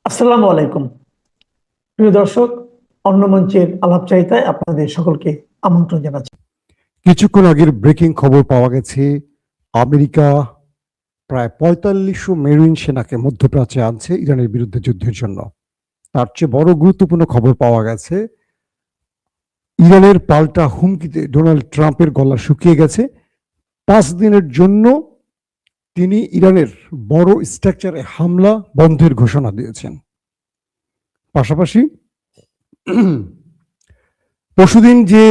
আসসালামু আলাইকুম। প্রিয় দর্শক, অন্য মঞ্চের আলাপচারিতায় আপনাদের সকলকে আমন্ত্রণ জানাচ্ছি। কিছুক্ষণ আগের ব্রেকিং খবর পাওয়া গেছে, আমেরিকা প্রায় ৪৫০০ মেরিন সেনাকে মধ্যপ্রাচ্যে আনছে ইরানের বিরুদ্ধে যুদ্ধের জন্য। তার চেয়ে বড় গুরুত্বপূর্ণ খবর পাওয়া গেছে, ইরানের পাল্টা হুমকিতে ডোনাল্ড ট্রাম্পের গলা শুকিয়ে গেছে। 5 দিনের জন্য তিনি ইরানের বড় স্ট্রাকচারে হামলা বন্ধের ঘোষণা দিয়েছেন। পাশাপাশি পরশুদিন যে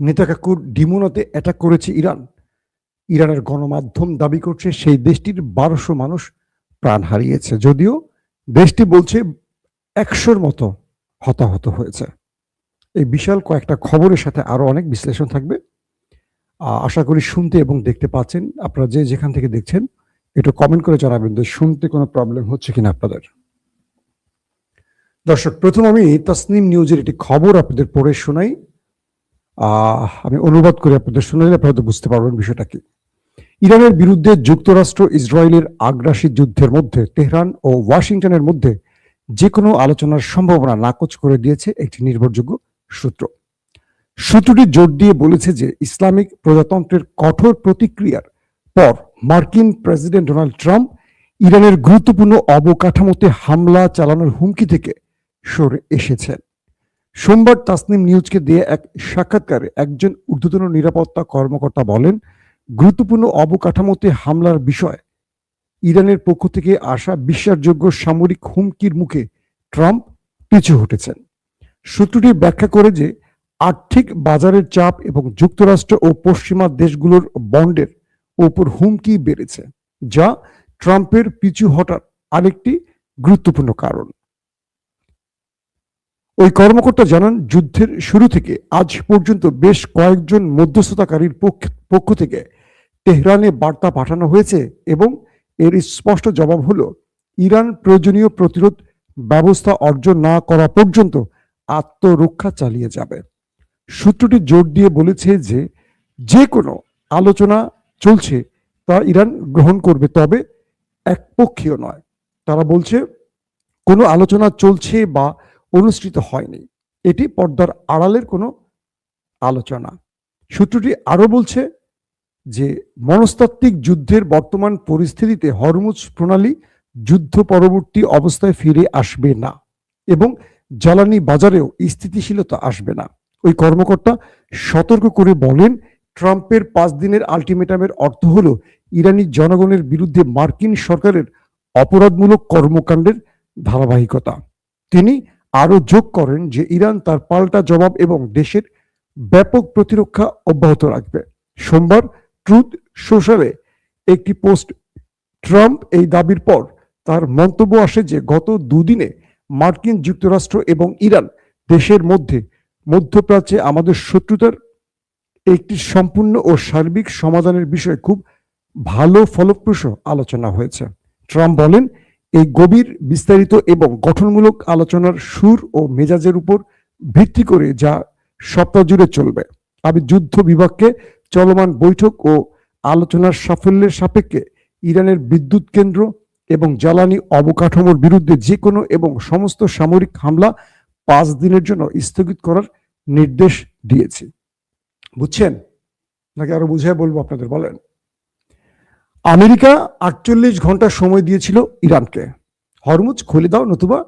নেতাকাকুর ডিমোনাতে অ্যাটাক করেছে ইরানের গণমাধ্যম দাবি করছে সেই দেশটির 1200 মানুষ প্রাণ হারিয়েছে, যদিও দেশটি বলছে 100-র মতো হতাহত হয়েছে। এই বিশাল কয়েকটা খবরের সাথে আরো অনেক বিশ্লেষণ থাকবে। আশা করি শুনতে এবং দেখতে পাচ্ছেন। আপনারা যে যেখান থেকে দেখছেন একটু কমেন্ট করে জানাবেন যে শুনতে কোনো প্রবলেম হচ্ছে কিনা আপনাদের। দর্শক, প্রথম আমি তাসনিম নিউজের একটি খবর আপনাদের পড়ে শোনাই। আমি অনুবাদ করে আপনাদের শোনালে আপনারা তো বুঝতে পারবেন বিষয়টা কি। ইরানের বিরুদ্ধে যুক্তরাষ্ট্র ইসরায়েলের আগ্রাসী যুদ্ধের মধ্যে তেহরান ও ওয়াশিংটনের মধ্যে যে কোনো আলোচনার সম্ভাবনা নাকচ করে দিয়েছে একটি নির্ভরযোগ্য সূত্র। সূত্রটি জোর দিয়ে বলেছে যে ইসলামিক প্রজাতন্ত্রের কঠোর প্রতিক্রিয়ার পর মার্কিন প্রেসিডেন্ট ডোনাল্ড ট্রাম্প ইরানের গুরুত্বপূর্ণ অবকাঠামোতে হামলা চালানোর হুমকি থেকে সরে এসেছেন। সোমবার তাসনিম নিউজকে দিয়ে এক সাক্ষাৎকারে একজন ঊর্ধ্বতন নিরাপত্তা কর্মকর্তা বলেন, গুরুত্বপূর্ণ অবকাঠামোতে হামলার বিষয় ইরানের পক্ষ থেকে আসা বিশ্বাসযোগ্য সামরিক হুমকির মুখে ট্রাম্প পিছু হটেছেন। সূত্রটি ব্যাখ্যা করে যে আর্থিক বাজারের চাপ এবং যুক্তরাষ্ট্র ও পশ্চিমা দেশগুলোর বন্ডের উপর হুমকি বেড়েছে, যা ট্রাম্পের পিছু হটার আরেকটি গুরুত্বপূর্ণ কারণ। ওই কর্মকর্তা জানান, যুদ্ধের শুরু থেকে আজ পর্যন্ত বেশ কয়েকজন মধ্যস্থতাকারীর পক্ষ থেকে তেহরানে বার্তা পাঠানো হয়েছে এবং এর স্পষ্ট জবাব হলো ইরান প্রয়োজনীয় প্রতিরোধ ব্যবস্থা অর্জন না করা পর্যন্ত আত্মরক্ষা চালিয়ে যাবে। সূত্রটি জোর দিয়ে বলেছে যে যে কোনো আলোচনা চলছে তা ইরান গ্রহণ করবে, তবে একপক্ষীয় নয়। তারা বলছে কোনো আলোচনা চলছে বা অনুষ্ঠিত হয়নি, এটি পর্দার আড়ালের কোনো আলোচনা। সূত্রটি আরো বলছে যে মনস্তাত্ত্বিক যুদ্ধের বর্তমান পরিস্থিতিতে হরমুজ প্রণালী যুদ্ধ পরবর্তী অবস্থায় ফিরে আসবে না এবং জ্বালানি বাজারেও স্থিতিশীলতা আসবে না। ওই কর্মকর্তা সতর্ক করে বলেন, ট্রাম্পের 5 দিনের আলটিমেটামের অর্থ হলো ইরানি জনগণের বিরুদ্ধে মার্কিন সরকারের অপরাধমূলক কর্মকাণ্ডের ধারাবাহিকতা। তিনি আরো যোগ করেন যে ইরান তার পাল্টা জবাব এবং দেশের ব্যাপক প্রতিরক্ষা অব্যাহত রাখবে। সোমবার ট্রুথ সোশ্যালে একটি পোস্ট ট্রাম্প এই দাবির পর তার মন্তব্য আসে যে গত দুদিনে মার্কিন যুক্তরাষ্ট্র এবং ইরান দেশের মধ্যে মধ্যপ্রাচ্যে আমাদের শত্রুতার একটি সম্পূর্ণ ও সার্বিক সমাধানের বিষয়ে খুব ভালো ফলপ্রসূ আলোচনা হয়েছে। ট্রাম্প বলেন, এই গভীর বিস্তারিত এবং গঠনমূলক আলোচনার সুর ও মেজাজের উপর ভিত্তি করে যা সপ্তাহ জুড়ে চলবে। আমি যুদ্ধ বিভাগকে চলমান বৈঠক ও আলোচনার সাফল্যের সাপেক্ষে ইরানের বিদ্যুৎ কেন্দ্র এবং জ্বালানি অবকাঠামোর বিরুদ্ধে যে কোনো এবং সমস্ত সামরিক হামলা 5 দিনের জন্য স্থগিত করার নির্দেশ দিয়েছি। বুঝছেন নাকি আরো বুঝাই বলবো আপনাদের? বলেন। আমেরিকা 48 ঘন্টা সময় দিয়েছিল ইরানকে, হরমুজ খুলে দাও নতুবা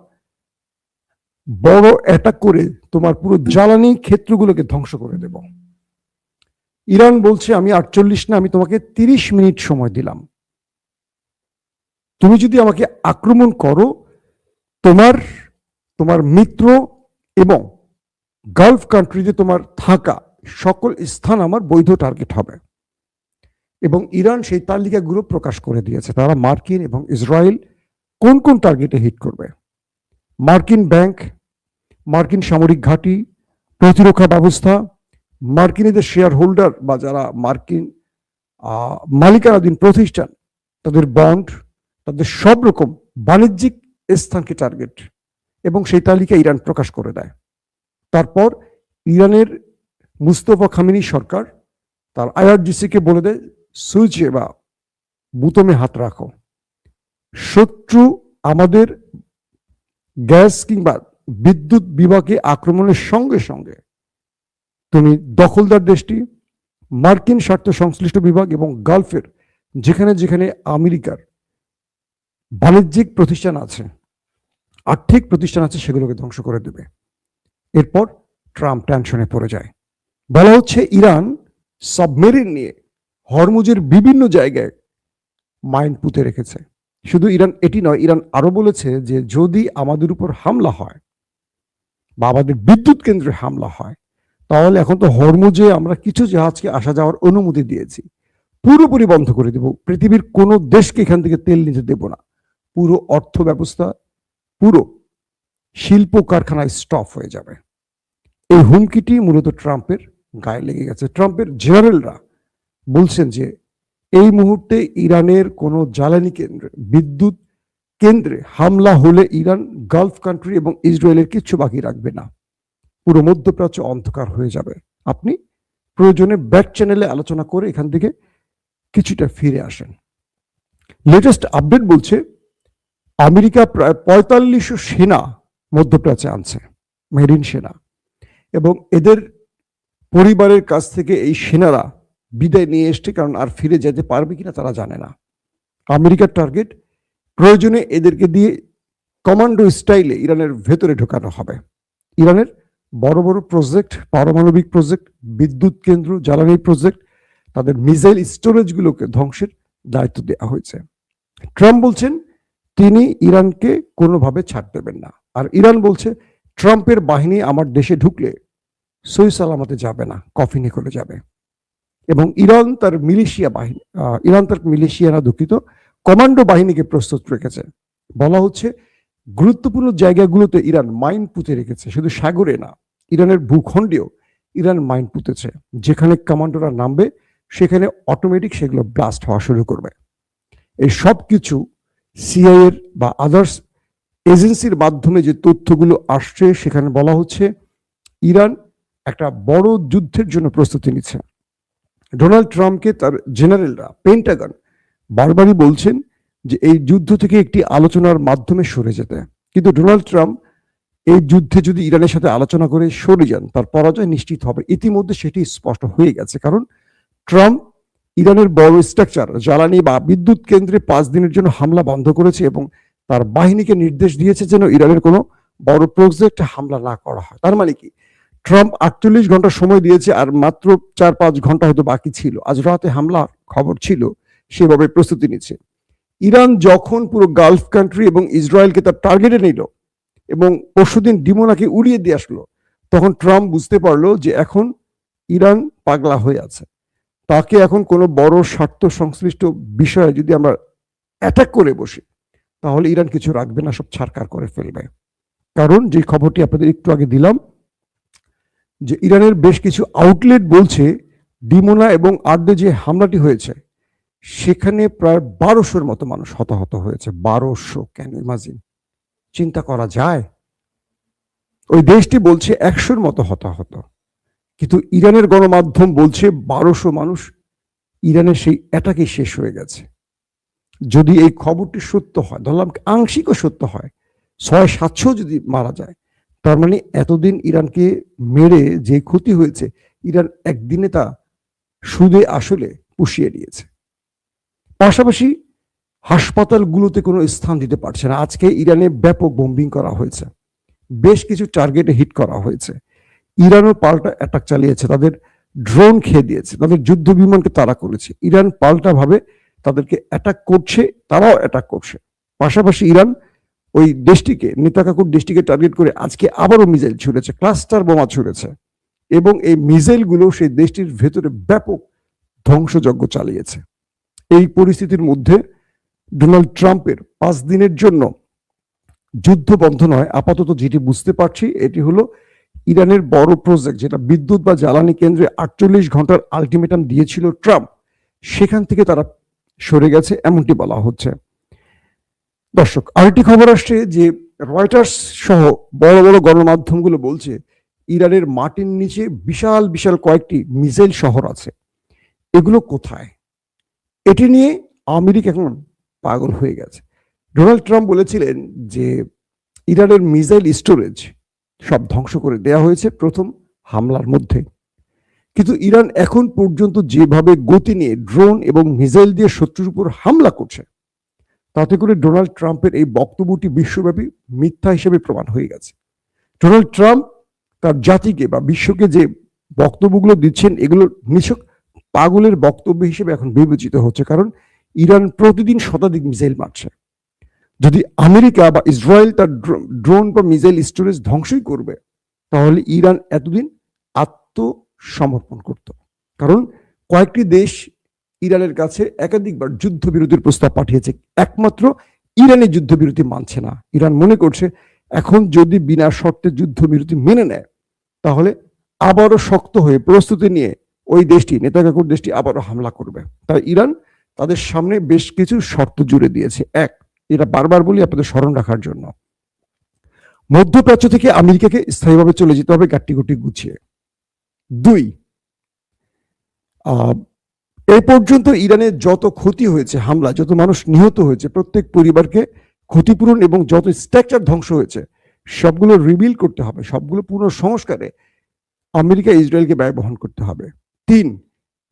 বড় অ্যাটাক করে তোমার পুরো জ্বালানি ক্ষেত্রগুলোকে ধ্বংস করে দেব। ইরান বলছে, আমি 48 না, আমি তোমাকে 30 মিনিট সময় দিলাম। তুমি যদি আমাকে আক্রমণ করো, তোমার মিত্র এবং গালফ কান্ট্রিতে তোমার থাকা সকল স্থান আমার বৈধ টার্গেট হবে। এবং ইরান সেই তালিকাগুলো প্রকাশ করে দিয়েছে, তারা মার্কিন এবং ইসরায়েল কোন কোন টার্গেটে হিট করবে। মার্কিন ব্যাংক, মার্কিন সামরিক ঘাঁটি, প্রতিরক্ষা ব্যবস্থা, মার্কিনীদের শেয়ার হোল্ডার বা যারা মার্কিন মালিকানাধীন প্রতিষ্ঠান, তাদের বন্ড, তাদের সব রকম বাণিজ্যিক স্থানকে টার্গেট, এবং সেই তালিকা ইরান প্রকাশ করে দেয়। তারপর ইরানের মুস্তফা খামেনি সরকার তার আইআরজিসিকে বলে দেয়, সুইচে বা বুতমে হাত রাখো। শত্রু আমাদের গ্যাস কিংবা বিদ্যুৎ বিভাগে আক্রমণের সঙ্গে সঙ্গে তুমি দখলদার দেশটি, মার্কিন স্বার্থ সংশ্লিষ্ট বিভাগ এবং গালফের যেখানে যেখানে আমেরিকার বাণিজ্যিক প্রতিষ্ঠান আছে, আর্থিক প্রতিষ্ঠান আছে, সেগুলোকে ধ্বংস করে দেবে। এরপর ট্রাম্প টেনশনে পড়ে যায়। বলা হচ্ছে ইরান সাবমেরিন নিয়ে হরমুজের বিভিন্ন জায়গায় মাইন পুঁতে রেখেছে। শুধু ইরান এটি নয়, ইরান আরো বলেছে যে যদি আমাদের উপর হামলা হয় বা আমাদের বিদ্যুৎ কেন্দ্রে হামলা হয়, তাহলে এখন তো হরমুজে আমরা কিছু জাহাজকে আসা যাওয়ার অনুমতি দিয়েছি, পুরোপুরি বন্ধ করে দেব, পৃথিবীর কোনো দেশকে এখান থেকে তেল নিতে দেব না, পুরো অর্থ ব্যবস্থা, পুরো শিল্প কারখানায় স্টপ হয়ে যাবে। এই হুমকিটি মূলত ট্রাম্পের গায়ে লেগে গেছে। ট্রাম্পের জেনারেলরা বলছেন যে এই মুহূর্তে ইরানের কোনো জ্বালানি কেন্দ্রে, বিদ্যুৎ কেন্দ্রে হামলা হলে ইরান, গালফ কান্ট্রি এবং ইসরায়েলের কিচ্ছু বাকি রাখবে না, পুরো মধ্যপ্রাচ্য অন্ধকার হয়ে যাবে। আপনি প্রয়োজনে ব্যাক চ্যানেলে আলোচনা করে এখান থেকে কিছুটা ফিরে আসেন। লেটেস্ট আপডেট বলছে আমেরিকা প্রায় 4500 সেনা মধ্যপ্রাচ্যে আনছে, মেরিন সেনা, এবং এদের পরিবারের কাছ থেকে এই সেনারা বিদায় নিয়ে এসছে, কারণ আর ফিরে যেতে পারবে কিনা তারা জানে না। আমেরিকার টার্গেট, প্রয়োজনে এদেরকে দিয়ে কমান্ডো স্টাইলে ইরানের ভেতরে ঢোকানো হবে। ইরানের বড় বড় প্রজেক্ট, পারমাণবিক প্রজেক্ট, বিদ্যুৎ কেন্দ্র, জ্বালানি প্রজেক্ট, তাদের মিসাইল স্টোরেজগুলোকে ধ্বংসের দায়িত্ব দেওয়া হয়েছে। ট্রাম্প বলছেন তিনি ইরানকে কোনোভাবে ছাড় দেবেন না, আর ইরান বলছে ট্রাম্পের বাহিনী আমার দেশে ঢুকলে সই সালামতে যাবে না, কফিনে করে যাবে। এবং ইরান তার মিলিশিয়া না দুঃখিত, কমান্ডো বাহিনীকে প্রস্তুত রেখেছে। বলা হচ্ছে গুরুত্বপূর্ণ জায়গাগুলোতে ইরান মাইন পুঁতে রেখেছে, শুধু সাগরে না, ইরানের ভূখণ্ডেও ইরান মাইন পুঁতেছে। যেখানে কমান্ডোরা নামবে সেখানে অটোমেটিক সেগুলো ব্লাস্ট হওয়া শুরু করবে। এই সব কিছু সিআইএর বা আদার্স এজেন্সির মাধ্যমে যে তথ্যগুলো আসছে, সেখানে বলা হচ্ছে ইরান একটা বড় যুদ্ধের জন্য প্রস্তুতি নিচ্ছে। ডোনাল্ড ট্রাম্পকে তার জেনারেলরা, পেন্টাগন বারবারই বলছেন যে এই যুদ্ধ থেকে একটি আলোচনার মাধ্যমে সরে যেতে, কিন্তু ডোনাল্ড ট্রাম্প এই যুদ্ধে যদি ইরানের সাথে আলোচনা করে সরে যান, তার পরাজয় নিশ্চিত হবে। ইতিমধ্যে সেটি স্পষ্ট হয়ে গেছে, কারণ ট্রাম্প ইরানের বড় স্ট্রাকচার, জ্বালানি বা বিদ্যুৎ কেন্দ্রে 5 দিনের জন্য হামলা বন্ধ করেছে এবং তার বাহিনীকে নির্দেশ দিয়েছে যেন ইরানের কোনো বড় প্রজেক্টে হামলা না করা হয়। তার মানে কি, ট্রাম্প 48 ঘন্টা সময় দিয়েছে, আর মাত্র 4-5 ঘন্টা হয়তো বাকি ছিল। আজ রাতে হামলা খবর ছিল, সেভাবে প্রস্তুতি নিচ্ছে। ইরান যখন পুরো গালফ কান্ট্রি এবং ইসরায়েলকে তার টার্গেটে নিল এবং পরশুদিন ডিমোনাকে উড়িয়ে দিয়ে আসলো, তখন ট্রাম্প বুঝতে পারলো যে এখন ইরান পাগলা হয়ে আছে। তাকে এখন কোনো বড় স্বার্থ সংশ্লিষ্ট বিষয়ে যদি আমরা অ্যাটাক করে বসি, তাহলে ইরান কিছু রাখবে না, সব ছারকার করে ফেলবে। কারণ যে খবরটি আপনাদের একটু আগে দিলাম, যে ইরানের বেশ কিছু আউটলেট বলছে ডিমোনা এবং আর্দে যে হামলাটি হয়েছে সেখানে প্রায় 1200-র মতো মানুষ হতাহত হয়েছে। 1200, ক্যান ইমাজিন, চিন্তা করা যায়? ওই দেশটি বলছে 100-র মতো হতাহত, কিন্তু ইরানের গণমাধ্যম বলছে 1200 মানুষ ইরানের সেই অ্যাটাকে শেষ হয়ে গেছে। যদি এই খবরটি সত্য হয়, ধরলাম আংশিকও সত্য হয়, 600-700 যদি মারা যায়, তার মানে এতদিন ইরানকে মেরে যে ক্ষতি হয়েছে, ইরান একদিনে তা সুদে আসলে পুষিয়ে নিয়েছে। পাশাপাশি হাসপাতালগুলোতে কোনো স্থান দিতে পারছে না। আজকে ইরানে ব্যাপক বোম্বিং করা হয়েছে, বেশ কিছু টার্গেটে হিট করা হয়েছে। ইরানও পাল্টা অ্যাটাক চালিয়েছে, তাদের ড্রোন খেয়ে দিয়েছে, তাদের যুদ্ধ বিমানকে তাড়া করেছে। ইরান পাল্টা ভাবে তাদেরকে অ্যাটাক করছে, তারাও অ্যাটাক করছে। পাশাপাশি ইরান ওই দেশটিকে, নেতাকাকুর দেশটিকে টার্গেট করে আজকে আবারও মিসাইল ছুড়েছে, ক্লাস্টার বোমা ছুড়েছে, এবং এই মিসাইলগুলো সেই দেশটির ভেতরে ব্যাপক ধ্বংসযজ্ঞ চালিয়েছে। এই পরিস্থিতির মধ্যে ডোনাল্ড ট্রাম্পের 5 দিনের জন্য যুদ্ধ বন্ধ নয়, আপাতত যেটি বুঝতে পারছি এটি হলো ইরানের বড় প্রজেক্ট, যেটা বিদ্যুৎ বা জ্বালানি কেন্দ্রে 48 ঘন্টার আলটিমেটাম দিয়েছিল ট্রাম্প, সেখান থেকে তারা সরে গেছে, এমনটি বলা হচ্ছে। দর্শক, আরেকটি খবর আসছে যে রয়টার্স সহ বড় বড় গণমাধ্যমগুলো বলছে ইরানের মাটির নিচে বিশাল বিশাল কয়েকটি মিসাইল শহর আছে। এগুলো কোথায়? এটি নিয়ে আমেরিকা এখন পাগল হয়ে গেছে। ডোনাল্ড ট্রাম্প বলেছিলেন যে ইরানের মিসাইল স্টোরেজ সব ধ্বংস করে দেয়া হয়েছে প্রথম হামলার মধ্যে। কিন্তু ইরান এখন পর্যন্ত যেভাবে গতি নিয়ে ড্রোন এবং মিসাইল দিয়ে শত্রুর উপর হামলা করছে, তাতে করে ডোনাল্ড ট্রাম্পের এই বক্তব্যটি বিশ্বব্যাপী মিথ্যা হিসেবে প্রমাণ হয়ে গেছে। ডোনাল্ড ট্রাম্প তার জাতিকে বা বিশ্বকে যে বক্তব্যগুলো দিচ্ছেন, এগুলো নিছক পাগলের বক্তব্য হিসেবে এখন বিবেচিত হচ্ছে, কারণ ইরান প্রতিদিন শতাধিক মিসাইল মারছে। যদি আমেরিকা বা ইসরায়েল তার ড্রোন বা মিসাইল স্টোরেজ ধ্বংসই করবে, তাহলে ইরান এতদিন আত্মসমর্পণ করত। কারণ কয়েকটি দেশ ইরানের কাছে একাধিকবার যুদ্ধবিরতির প্রস্তাব পাঠিয়েছে, একমাত্র ইরানের যুদ্ধবিরতি মানছে না। ইরান মনে করছে এখন যদি বিনা শর্তে যুদ্ধবিরতি মেনে নেয়, তাহলে আবারও শক্ত হয়ে প্রস্তুতি নিয়ে ওই দেশটি, নেতাকাকুর দেশটি আবারও হামলা করবে। তাই ইরান তাদের সামনে বেশ কিছু শর্ত জুড়ে দিয়েছে। এক, এটা বারবার বলি আপনাদের স্মরণ রাখার জন্য, মধ্যপ্রাচ্য থেকে আমেরিকাকে স্থায়ীভাবে চলে যেতে হবে গাট্টিগুটি গুছিয়ে। দুই, এই পর্যন্ত ইরানের যত ক্ষতি হয়েছে, হামলা, যত মানুষ নিহত হয়েছে, প্রত্যেক পরিবারকে ক্ষতিপূরণ এবং যত স্ট্রাকচার ধ্বংস হয়েছে সবগুলো রিবিল করতে হবে, সবগুলো পুনঃসংস্কারে আমেরিকা ইসরায়েলকে ব্যয় বহন করতে হবে। তিন,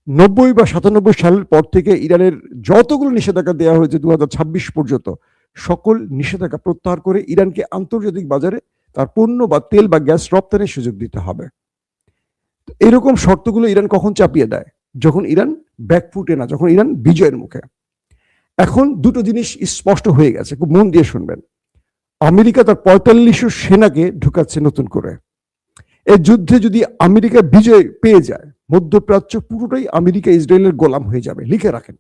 90 বা 97 সালের পর থেকে ইরানের যতগুলো নিষেধাজ্ঞা দেওয়া হয়েছে 2026 পর্যন্ত, সকল নিষেধাজ্ঞা প্রত্যাহার করে ইরানকে আন্তর্জাতিক বাজারে তার পণ্য বা তেল বা গ্যাস রপ্তানির সুযোগ দিতে হবে। এরকম শর্তগুলো ইরান কখন চাপিয়ে দেয়? যখন ইরান ব্যাকফুটে না, যখন ইরান বিজয়ের মুখে। এখন দুটো জিনিস স্পষ্ট হয়ে গেছে, খুব মন দিয়ে শুনবেন। আমেরিকা তার 4500 সেনাকে ঢুকাচ্ছে নতুন করে। এই যুদ্ধে যদি আমেরিকা বিজয় পেয়ে যায়, মধ্যপ্রাচ্য পুরোটাই আমেরিকা ইসরায়েলের গোলাম হয়ে যাবে, লিখে রাখেন।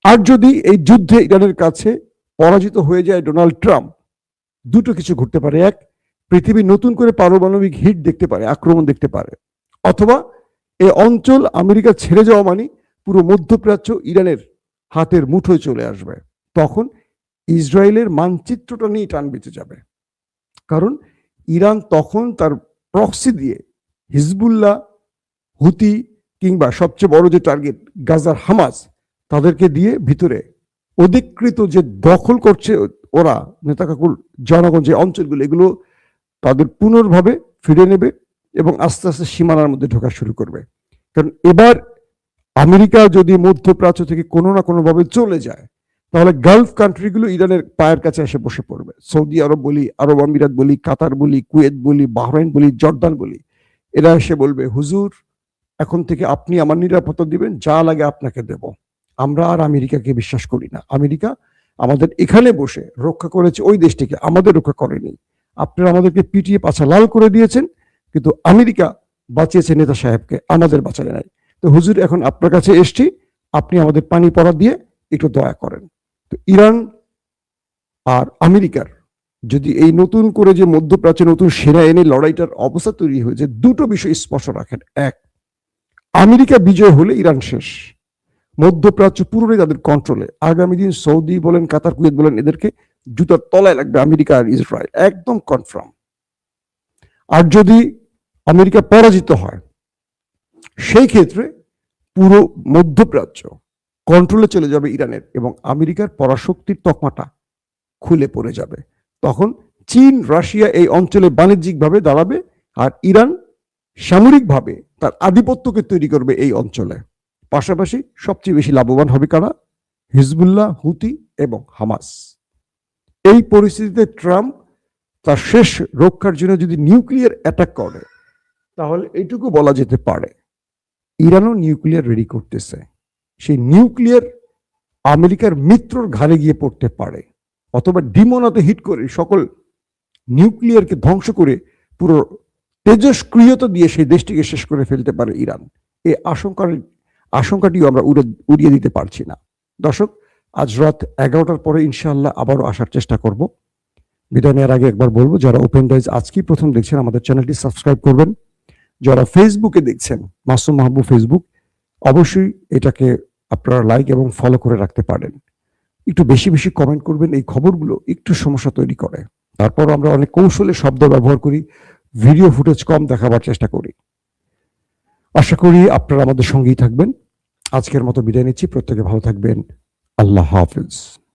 আর যদি এই যুদ্ধে ইরানের কাছে পরাজিত হয়ে যায় ডোনাল্ড ট্রাম্প, দুটো কিছু ঘটতে পারে। এক, পৃথিবী নতুন করে পারমাণবিক হিট দেখতে পারে, আক্রমণ দেখতে পারে। অথবা এই অঞ্চল আমেরিকা ছেড়ে যাওয়া মানে পুরো মধ্যপ্রাচ্য ইরানের হাতের মুঠোয় চলে আসবে। তখন ইসরায়েলের মানচিত্রটা নিয়ে টান বেঁচে যাবে। কারণ ইরান তখন তার প্রক্সি দিয়ে হিজবুল্লাহ, হুতি কিংবা সবচেয়ে বড় যে টার্গেট গাজার হামাস, তাদেরকে দিয়ে ভিতরে অধিকৃত যে দখল করছে ওরা, নেতাকাকুর জনগণ যে অঞ্চলগুলো, এগুলো তাদের পুনর্ভাবে ফিরে নেবে এবং আস্তে আস্তে সীমানার মধ্যে ঢোকা শুরু করবে। কারণ এবার আমেরিকা যদি মধ্যপ্রাচ্য থেকে কোনো না কোনোভাবে চলে যায়, তাহলে গালফ কান্ট্রিগুলো ইরানের পায়ের কাছে এসে বসে পড়বে। সৌদি আরব বলি, আরব আমিরাত বলি, কাতার বলি, কুয়েত বলি, বাহরাইন বলি, জর্দান বলি, এরা এসে বলবে, হুজুর এখন থেকে আপনি আমার নিরাপত্তা দিবেন, যা লাগে আপনাকে দেব। আমরা আর আমেরিকাকে বিশ্বাস করি না। আমেরিকা আমাদের এখানে বসে রক্ষা করেছে ওই দেশটিকে, আমাদের রক্ষা করেনি। আপনারা আমাদেরকে পিটিয়ে পাছা লাল করে দিয়েছেন, কিন্তু আমেরিকা বাঁচিয়েছে নেতা সাহেবকে, আমাদের বাঁচালে নাই। তো হুজুর এখন আপনার কাছে এসছি, আপনি আমাদের পানি পড়া দিয়ে একটু দয়া করেন। তো ইরান আর আমেরিকার যদি এই নতুন করে যে মধ্যপ্রাচ্যে নতুন সেনা এনে লড়াইটার অবস্থা তৈরি হয়েছে, দুটো বিষয় স্পষ্ট রাখেন। এক, আমেরিকা বিজয় হলে ইরান শেষ, মধ্যপ্রাচ্য পুরোটাই তাদের কন্ট্রোলে। আগামী দিন সৌদি বলেন, কাতার, কুয়েত বলেন, এদেরকে জুতার তলায় লাগবে আমেরিকা আর ইসরায়েল, একদম কনফার্ম। আর যদি আমেরিকা পরাজিত হয়, সেই ক্ষেত্রে পুরো মধ্যপ্রাচ্য কন্ট্রোলে চলে যাবে ইরানের, এবং আমেরিকার পরাশক্তির তকমাটা খুলে পড়ে যাবে। তখন চীন, রাশিয়া এই অঞ্চলে বাণিজ্যিকভাবে দাঁড়াবে, আর ইরান সামরিকভাবে তার আধিপত্যকে তৈরি করবে এই অঞ্চলে। পাশাপাশি সবচেয়ে বেশি লাভবান হবে কারা? হিজবুল্লাহ, হুতি এবং হামাস। এই পরিস্থিতিতে ট্রাম্প তার শেষ রক্ষার জন্য যদি নিউক্লিয়ার অ্যাটাক করে, তাহলে এইটুকু বলা যেতে পারে ইরানও নিউক্লিয়ার রেডি করতেছে। সেই নিউক্লিয়ার আমেরিকার মিত্রর ঘাড়ে গিয়ে পড়তে পারে, অথবা ডিমোনাতে হিট করে সকল নিউক্লিয়ারকে ধ্বংস করে পুরো তেজস্ক্রিয়তা দিয়ে সেই দেশটিকে শেষ করে ফেলতে পারে ইরান। এই আশঙ্কাটিও আমরা উড়িয়ে দিতে পারছি না। দর্শক, আজ রাত 11টার পরে ইনশাআল্লাহ আবারও আসার চেষ্টা করব। বিদায় নেওয়ার আগে একবার বলবো, যারা ওপেন ডাইজ আজকেই প্রথম দেখছেন, আমাদের চ্যানেলটি সাবস্ক্রাইব করবেন। যারা ফেসবুকে দেখছেন, মাসুম মাহবুব ফেসবুক, অবশ্যই এটাকে আপনারা লাইক এবং ফলো করে রাখতে পারেন। একটু বেশি বেশি কমেন্ট করবেন, এই খবরগুলো একটু সমস্যা তৈরি করে। তারপর আমরা অনেক কৌশলে শব্দ ব্যবহার করি, ভিডিও ফুটেজ কম দেখাবার চেষ্টা করি। আশা করি আপনারা আমাদের সঙ্গেই থাকবেন। আজকের মতো বিদায় নিচ্ছি, প্রত্যেকে ভালো থাকবেন। আল্লাহ হাফেজ।